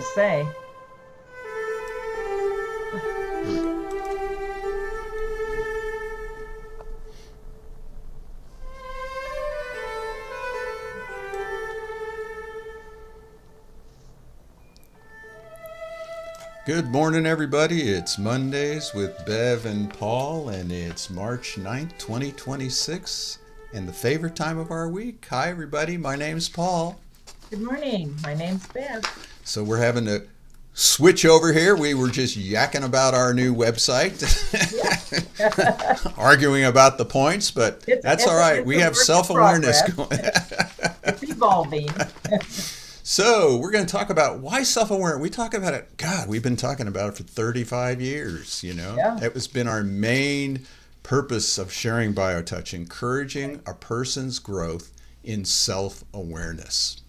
to say. Good morning, everybody. It's Mondays with Bev and Paul, and it's March 9th, 2026, and the favorite time of our week. Hi, everybody. My name's Paul. Good morning. My name's Bev. So we're having to switch over here. We were just yakking about our new website, Yeah. arguing about the points, but It's that's it's all a, right. it's We a have work in self-awareness progress. going. It's evolving. So we're going to talk about why self-awareness. We talk about it. God, we've been talking about it for 35 years. Yeah. It has been our main purpose of sharing BioTouch, encouraging a person's growth in self-awareness.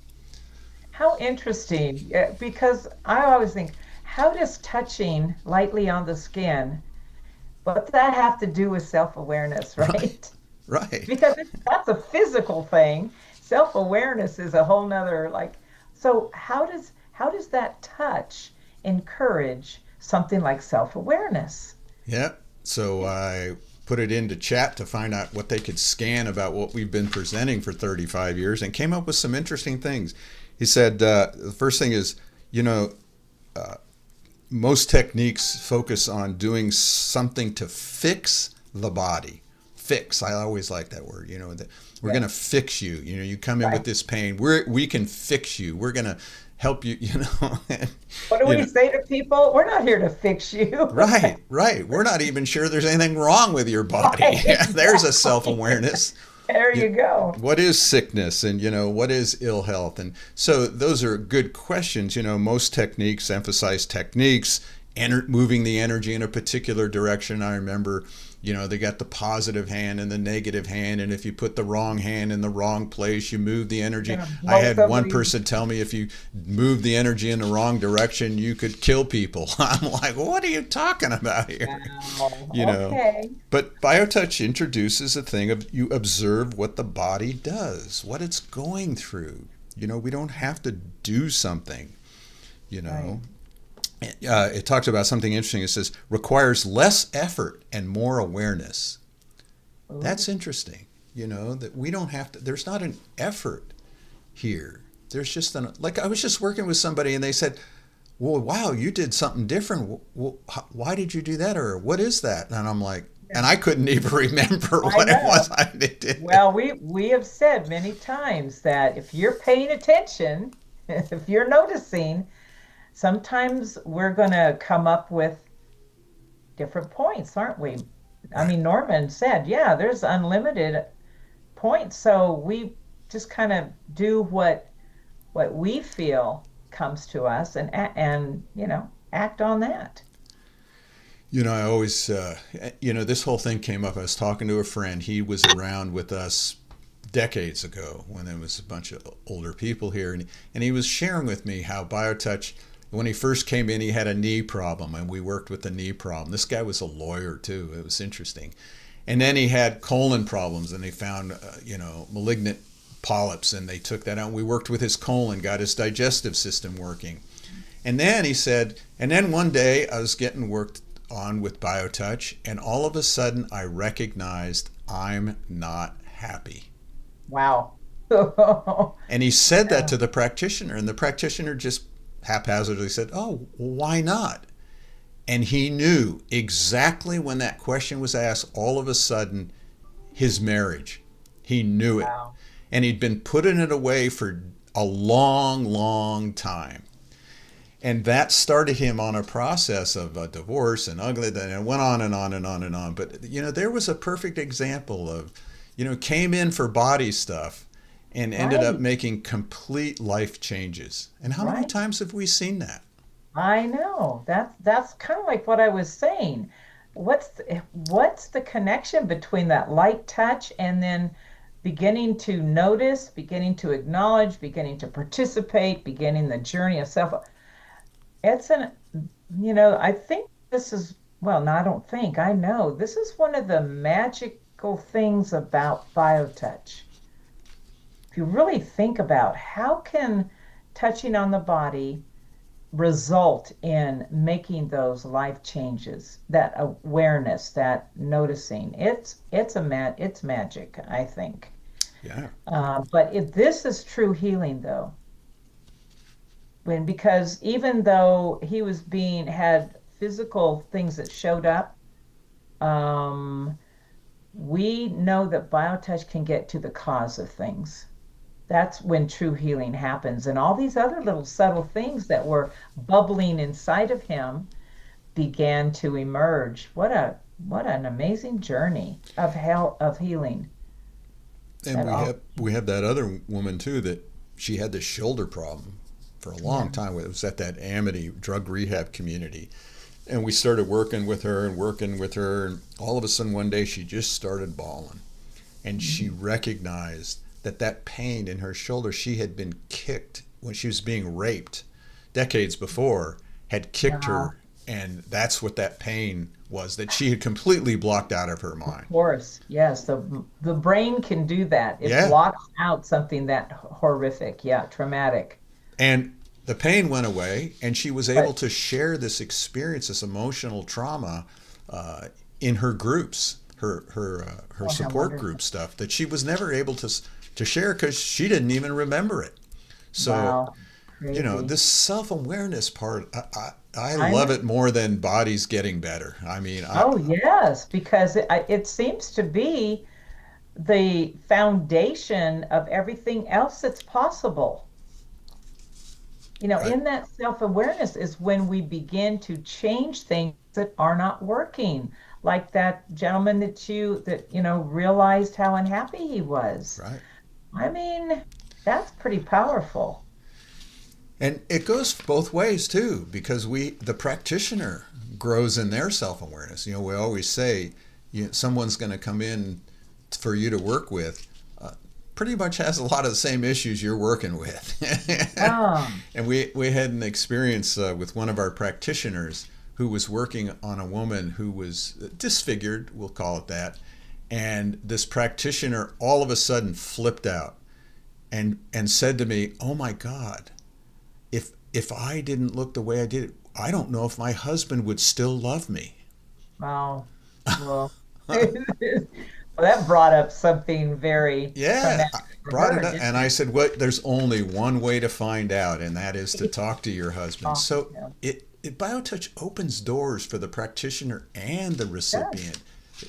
How interesting. Yeah, because I always think, how does touching lightly on the skin, what's that have to do with self-awareness, Right, right? right. Because that's a physical thing. Self-awareness is a whole nother like, so how does that touch encourage something like self-awareness? Yeah. So I put it into chat to find out what they could scan about what we've been presenting for 35 years and came up with some interesting things. He said the first thing is, you know, uh, most techniques focus on doing something to fix the body. Fix. I always like that word. That we're going to Yes. fix you. You come in with Right. this pain. We can fix you. We're going to help you. And, What do you we know. say to people? We're not here to fix you. Right, right. We're not even sure there's anything wrong with your body. Right, There's a exactly. self-awareness. There You- you go. What is sickness, and what is ill health? And so those are good questions. Most techniques emphasize techniques, moving the energy in a particular direction. I remember, they got the positive hand and the negative hand, and if you put the wrong hand in the wrong place, you move the energy. Gonna I blow had one somebody. person tell me if you move the energy in the wrong direction, you could kill people. I'm like, what are you talking about here? You Wow. know. Okay. But BioTouch introduces a thing of you observe what the body does, what it's going through. We don't have to do something, you Right. know. It talks about something interesting. It says requires less effort and more awareness. That's Ooh. interesting, that we don't have to, there's not an effort here. There's just like I was just working with somebody and they said, well, wow, you did something different. Well, why did you do that? Or what is that? And I'm like, Yeah. and I couldn't even remember I what it was know. I did. Well, we have said many times that if you're paying attention, if you're noticing, sometimes we're going to come up with different points, aren't we? I Right. mean, Norman said, yeah, there's unlimited points, so we just kind of do what we feel comes to us and act on that. I always, this whole thing came up. I was talking to a friend. He was around with us decades ago when there was a bunch of older people here. And he was sharing with me how BioTouch, when he first came in, he had a knee problem and we worked with the knee problem. This guy was a lawyer too. It was interesting. And then he had colon problems and they found, malignant polyps and they took that out. We worked with his colon, got his digestive system working. And then he said, and then one day I was getting worked on with BioTouch, and all of a sudden I recognized I'm not happy. Wow. And he said that Yeah. to the practitioner, and the practitioner just haphazardly said, oh, well, why not? And he knew exactly when that question was asked, all of a sudden, his marriage. He knew it. Wow. And he'd been putting it away for a long, long time. And that started him on a process of a divorce and ugly, and it went on and on and on and on. But there was a perfect example of, came in for body stuff and ended up Right. making complete life changes. And how many Right. times have we seen that? I know. That's kind of like what I was saying. What's the connection between that light touch and then beginning to notice, beginning to acknowledge, beginning to participate, beginning the journey of self? It's an, I think this is, well, no, I don't think, I know this is one of the magical things about BioTouch. If you really think about how can touching on the body result in making those life changes, that awareness, that noticing. It's magic, I think. Yeah. But if this is true healing, though, because even though he was being had physical things that showed up, um, we know that biotouch can get to the cause of things. That's when true healing happens. And all these other little subtle things that were bubbling inside of him began to emerge. What an amazing journey of hell of healing. And That all we have that other woman too that she had this shoulder problem for a yeah. long time. It was at that Amity drug rehab community. And we started working with her and working with her, and all of a sudden one day she just started bawling, and she Mhm. recognized that that pain in her shoulder, she had been kicked when she was being raped decades before, had kicked Wow. her, and that's what that pain was that she had completely blocked out of her Of mind. course. Yes, the brain can do that. It Yeah. blocks out something that horrific, yeah, traumatic. And the pain went away, and she was able But to share this experience, this emotional trauma, uh, in her groups, her oh, how support group wonderful. stuff that she was never able to share because she didn't even remember it. So, Wow. Crazy. this self awareness part, I I love know. it more than bodies getting better. I mean, Oh, yes, because it seems to be the foundation of everything else that's possible. I In that self-awareness is when we begin to change things that are not working. Like that gentleman that realized how unhappy he was. right. I mean, that's pretty powerful. And it goes both ways too, because the practitioner grows in their self awareness. We always say, someone's going to come in for you to work with, pretty much has a lot of the same issues you're working with. Um, And we had an experience with one of our practitioners who was working on a woman who was disfigured, we'll call it that. And this practitioner all of a sudden flipped out and said to me, "Oh my God, if I didn't look the way I did, I don't know if my husband would still love me." wow. Well, well, that brought up something very Yeah, traumatic I for brought her, it up, didn't and I it? said, "What? There's only one way to find out, and that is to talk to your husband." Oh, So yeah. it BioTouch opens doors for the practitioner and the Yes. recipient.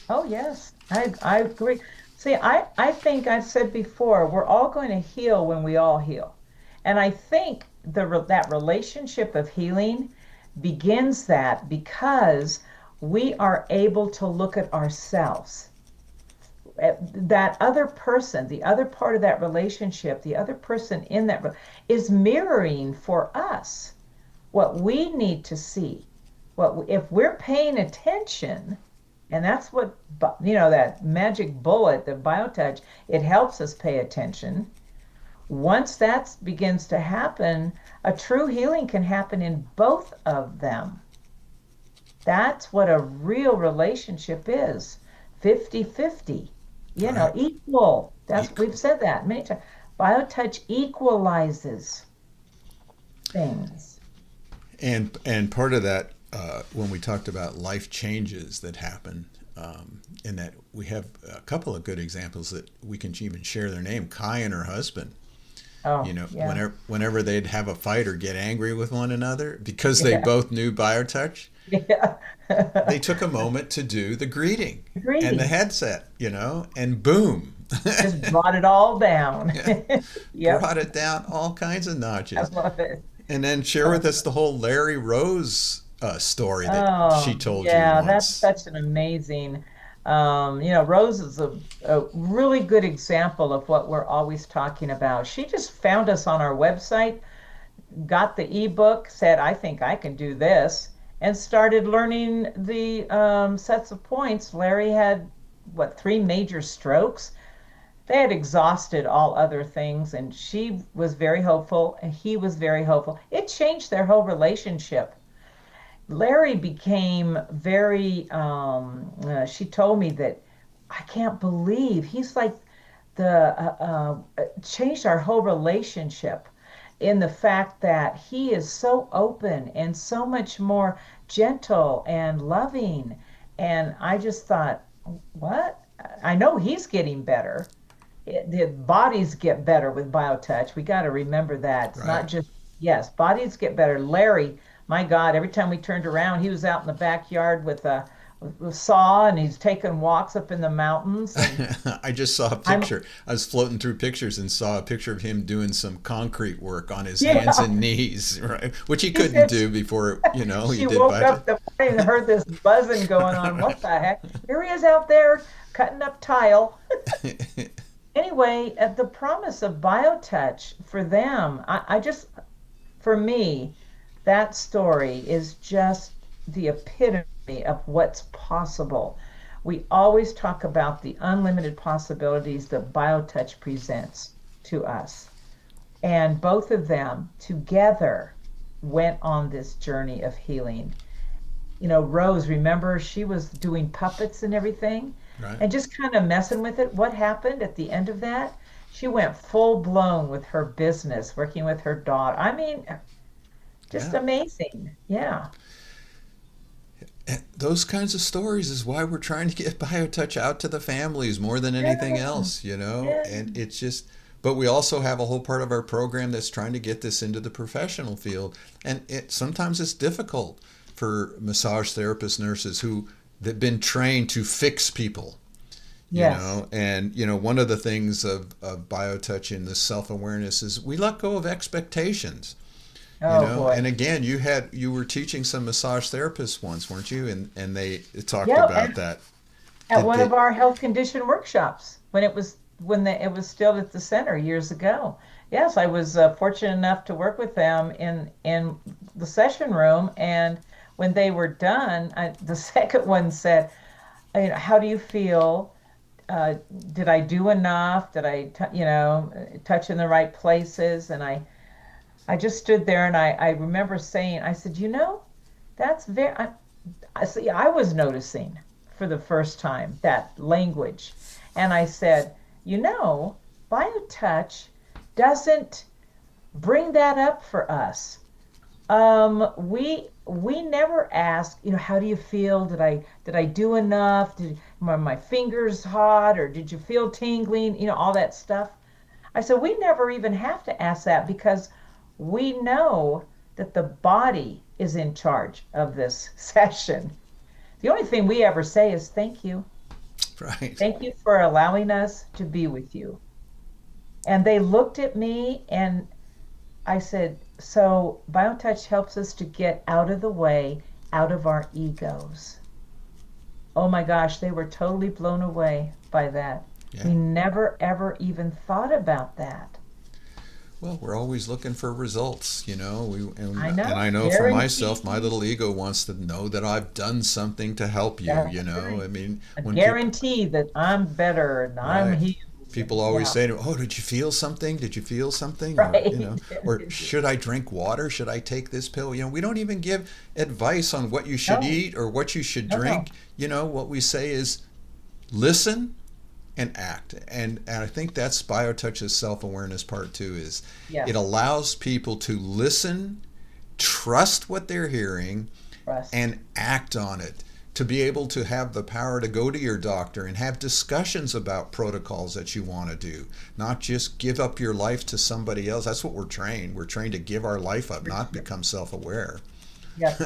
Oh, yes. I agree. See, I think I said before, we're all going to heal when we all heal. And I think that relationship of healing begins that because we are able to look at ourselves. That other person, the other part of that relationship, the other person in is mirroring for us what we need to see. If we're paying attention, and that's what, that magic bullet, the biotouch, it helps us pay attention. Once that begins to happen, a true healing can happen in both of them. That's what a real relationship is. 50-50, Right. equal. We've Equal. said that many times. Biotouch equalizes things. And part of that, when we talked about life changes that happen, in that we have a couple of good examples that we can even share their name. Kai and her husband. Oh, yeah. Whenever they'd have a fight or get angry with one another, because they Yeah. both knew BioTouch, Yeah. they took a moment to do the greeting and the Greeting. headset, and boom, Just brought it all down. Yep. brought it down all kinds of I notches. love it. And then share with us the whole Larry Rose story that she Oh, told you yeah, that's once. such an amazing, Rose is a really good example of what we're always talking about. She just found us on our website, got the ebook, said, I think I can do this, and started learning the sets of points. Larry had, what, three major strokes? They had exhausted all other things, and she was very hopeful, and he was very hopeful. It changed their whole relationship. Larry became very, she told me that I can't believe he's like changed our whole relationship. in the fact that he is so open and so much more gentle and loving. And I just thought, what? I know he's getting better. The bodies get better with BioTouch. We got to remember that. It's Right. not just, yes, bodies get better. Larry, my God, every time we turned around, he was out in the backyard with a saw and he's taking walks up in the mountains. And I just saw a I'm, picture. I was floating through pictures and saw a picture of him doing some concrete work on his hands yeah, and knees, right? Which he he couldn't said do before, he she did woke budget. up the morning and heard this buzzing going on. What the heck? Here he is out there cutting up tile. Anyway, the promise of BioTouch for them, I just, for me, that story is just the epitome of what's possible. We always talk about the unlimited possibilities that BioTouch presents to us. And both of them together went on this journey of healing. Rose, remember, she was doing puppets and everything Right. and just kind of messing with it. What happened at the end of that? She went full blown with her business, working with her daughter. I mean, just Yeah. amazing. Yeah. Those kinds of stories is why we're trying to get BioTouch out to the families more than anything Yeah. else. Yeah. And it's just, but we also have a whole part of our program that's trying to get this into the professional field. And sometimes it's difficult for massage therapists, nurses who they've been trained to fix people. Yes. One of the things of BioTouch in this self-awareness is we let go of expectations. Oh boy. And again, you were teaching some massage therapists once, weren't you? And they talked Yeah. about And that. at Did one of they? our health condition workshops when it was still at the center years ago. Yes, I was fortunate enough to work with them in the session room, and when they were done, the second one said, "How do you feel? Uh, did I do enough? Did touch in the right places?" And I just stood there and I remember saying, I said, that's very, I see, I was noticing for the first time that language. And I said, BioTouch doesn't bring that up for us. We never ask, how do you feel? Did I do enough? Did my fingers hot or did you feel tingling? All that stuff. I said, we never even have to ask that because we know that the body is in charge of this session. The only thing we ever say is thank you. Right. Thank you for allowing us to be with you. And they looked at me and I said, so BioTouch helps us to get out of the way, out of our egos. Oh my gosh, they were totally blown away by that. Yeah. We never, ever even thought about that. Well, we're always looking for results, I and know, I know for myself, my guaranteed. little ego wants to know that I've done something to help you. That's right. I mean, A when people, guarantee that I'm better and I'm right? healed. People And always yeah, say to me, "Oh, did you feel something? Did you feel something?" right. Or should I drink water? Should I take this pill? We don't even give advice on what you should No, eat or what you should no, drink. no. What we say is listen and act. And I think that's BioTouch's self-awareness part too, is it Yes, allows people to listen, trust what they're hearing, trust. and act on it, to be able to have the power to go to your doctor and have discussions about protocols that you want to do, not just give up your life to somebody else. That's what we're trained to give our life up, not become self-aware. Yes.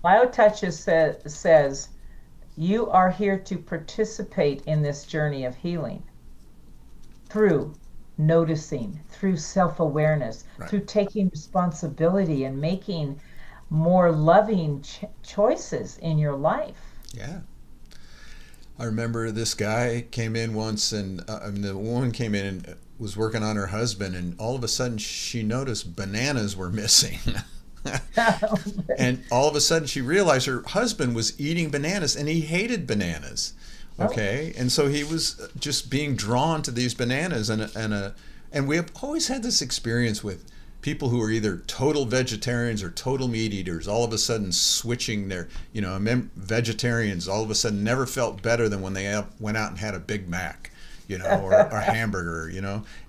BioTouch says you are here to participate in this journey of healing through noticing, through self awareness, Right. through taking responsibility and making more loving choices in your life. Yeah. I remember this guy came in once, and the woman came in and was working on her husband, and all of a sudden she noticed bananas were missing. And all of a sudden she realized her husband was eating bananas and he hated bananas. Oh, Okay, and so he was just being drawn to these bananas, and we have always had this experience with people who are either total vegetarians or total meat eaters, all of a sudden switching vegetarians all of a sudden never felt better than when they went out and had a Big Mac. or a hamburger,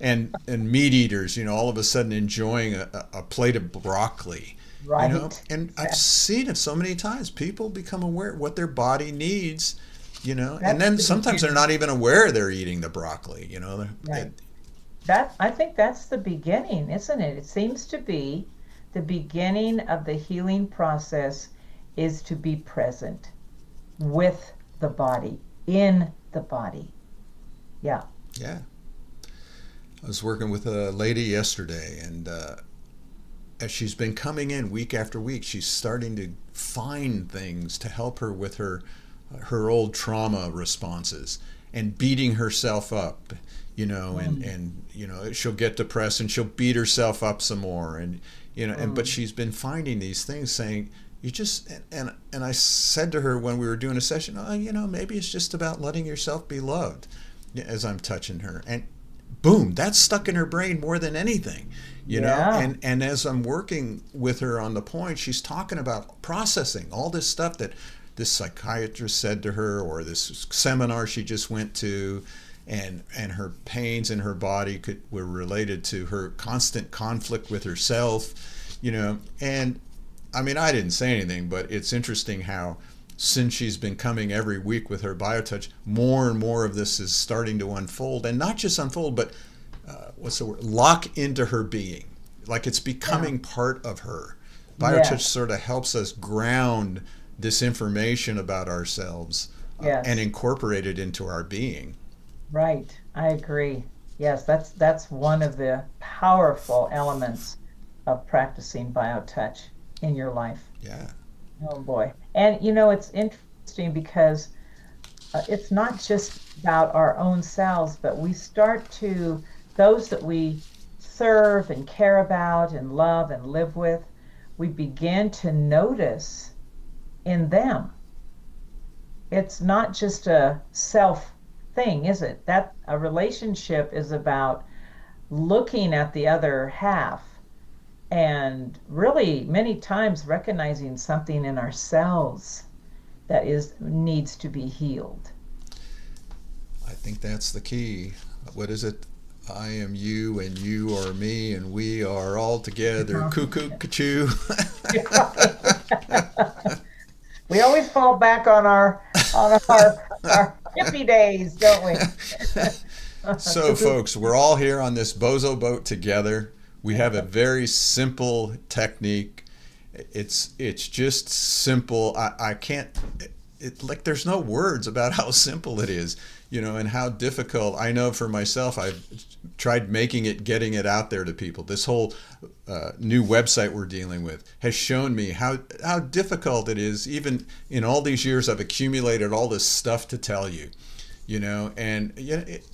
and meat eaters, all of a sudden enjoying a plate of broccoli, Right. and I've seen it so many times. People become aware of what their body needs, and That's then the sometimes they're beginning. not even aware they're eating the broccoli, Right. That I think that's the beginning, isn't it? It seems to be the beginning of the healing process is to be present with the body, in the body. Yeah. Yeah. I was working with a lady yesterday, and as she's been coming in week after week, she's starting to find things to help her with her old trauma responses and beating herself up, Mm, and she'll get depressed and she'll beat herself up some more, and but mm, she's been finding these things, saying you just and I said to her when we were doing a session, oh, maybe it's just about letting yourself be loved, as I'm touching her, and boom, that's stuck in her brain more than anything, yeah. and as I'm working with her on the point, she's talking about processing all this stuff that this psychiatrist said to her, or this seminar she just went to, and her pains in her body were related to her constant conflict with herself, and I mean, I didn't say anything, but it's interesting how since she's been coming every week with her BioTouch, more and more of this is starting to unfold, and not just unfold, but what's the word? Lock into her being, like it's Yeah. becoming part of her. BioTouch Yes. sort of helps us ground this information about ourselves, and Yes. incorporate it into our being. Right. I agree. Yes, that's one of the powerful elements of practicing biotouch in your life. Yeah. Oh boy. And it's interesting because it's not just about our own selves, but we start to, those that we serve and care about and love and live with, we begin to notice in them. It's not just a self thing, is it? That a relationship is about looking at the other half and really many times recognizing something in ourselves that is needs to be healed. I think that's the key. What is it? I am you, and you are me, and we are all together. Cuckoo, cuckoo. We always fall back on our hippie days, don't we? So, Cuckoo. folks, we're all here on this bozo boat together. We have a very simple technique. It's just simple. I can't. Like there's no words about how simple it is, and how difficult. I know for myself, I've tried getting it out there to people. This whole new website we're dealing with has shown me how difficult it is. Even in all these years, I've accumulated all this stuff to tell you, and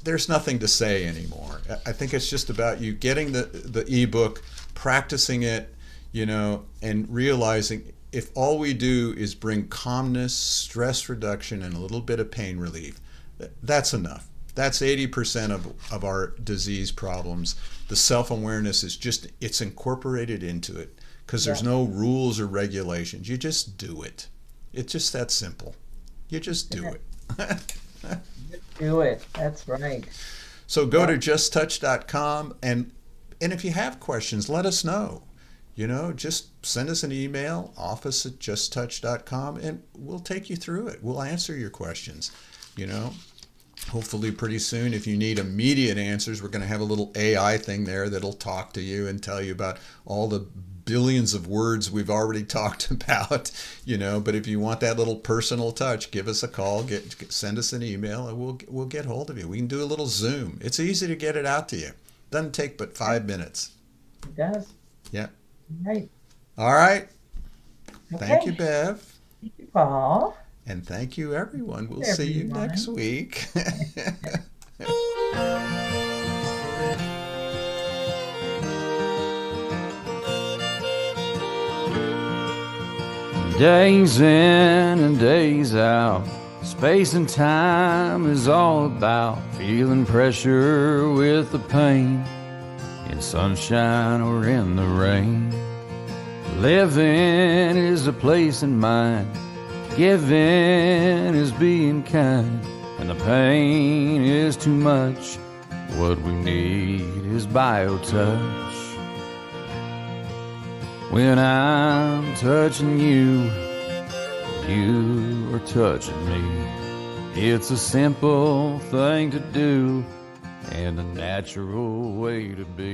there's nothing to say anymore. I think it's just about you getting the ebook, practicing it, and realizing if all we do is bring calmness, stress reduction, and a little bit of pain relief, that's enough. That's 80% of our disease problems. The self-awareness is just, it's incorporated into it because there's Yeah, no rules or regulations. You just do it. It's just that simple. You just do yeah, it. do it. That's right. So go to Yep. justtouch.com, and if you have questions, let us know. Just send us an email, office@justtouch.com, and we'll take you through it. We'll answer your questions. You know, Hopefully pretty soon, if you need immediate answers, we're going to have a little AI thing there that'll talk to you and tell you about all the billions of words we've already talked about. But if you want that little personal touch, give us a call, send us an email, and we'll get hold of you. We can do a little Zoom. It's easy to get it out to you. Doesn't take but Yeah, 5 minutes. it does. Yeah. Right. All right. Thank you, Okay. Bev. Thank you, Paul. And thank you, everyone. We'll see you next Everyone. week. Days in and days out, space and time is all about feeling pressure with the pain, in sunshine or in the rain. Living is a place in mind, giving is being kind. when the pain is too much. What we need is bio-touch. When I'm touching you, you are touching me. It's a simple thing to do and a natural way to be.